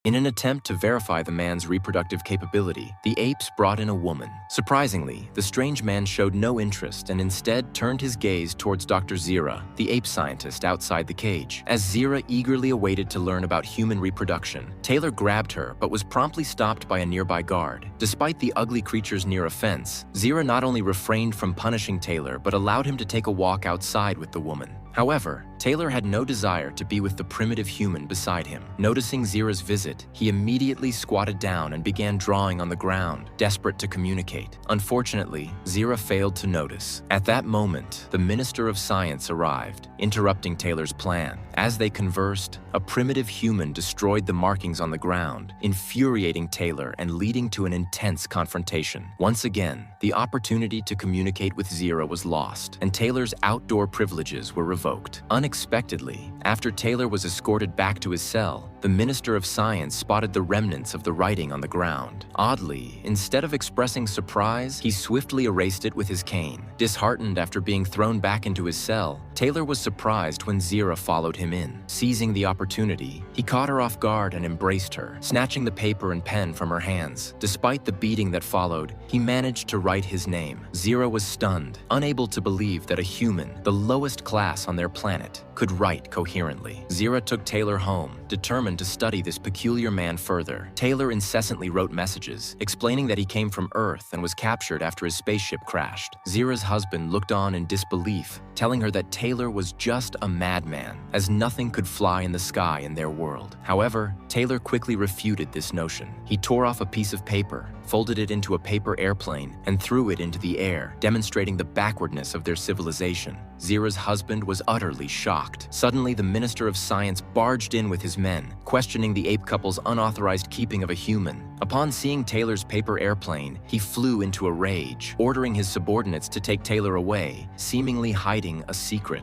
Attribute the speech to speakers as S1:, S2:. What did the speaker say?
S1: In an attempt to verify the man's reproductive capability, the apes brought in a woman. Surprisingly, the strange man showed no interest and instead turned his gaze towards Dr. Zira, the ape scientist outside the cage. As Zira eagerly awaited to learn about human reproduction, Taylor grabbed her but was promptly stopped by a nearby guard. Despite the ugly creature's near offense, Zira not only refrained from punishing Taylor but allowed him to take a walk outside with the woman. However, Taylor had no desire to be with the primitive human beside him. Noticing Zira's visit, he immediately squatted down and began drawing on the ground, desperate to communicate. Unfortunately, Zira failed to notice. At that moment, the Minister of Science arrived, interrupting Taylor's plan. As they conversed, a primitive human destroyed the markings on the ground, infuriating Taylor and leading to an intense confrontation. Once again, the opportunity to communicate with Zira was lost, and Taylor's outdoor privileges were revoked. Unexpectedly, after Taylor was escorted back to his cell, the Minister of Science spotted the remnants of the writing on the ground. Oddly, instead of expressing surprise, he swiftly erased it with his cane. Disheartened after being thrown back into his cell, Taylor was surprised when Zira followed him in. Seizing the opportunity, he caught her off guard and embraced her, snatching the paper and pen from her hands. Despite the beating that followed, he managed to write his name. Zira was stunned, unable to believe that a human, the lowest class on their planet, could write coherently. Zira took Taylor home, determined to study this peculiar man further. Taylor incessantly wrote messages, explaining that he came from Earth and was captured after his spaceship crashed. Zira's husband looked on in disbelief, telling her that Taylor was just a madman, as nothing could fly in the sky in their world. However, Taylor quickly refuted this notion. He tore off a piece of paper, folded it into a paper airplane, and threw it into the air, demonstrating the backwardness of their civilization. Zira's husband was utterly shocked. Suddenly, the Minister of Science barged in with his men, questioning the ape couple's unauthorized keeping of a human. Upon seeing Taylor's paper airplane, he flew into a rage, ordering his subordinates to take Taylor away, seemingly hiding a secret.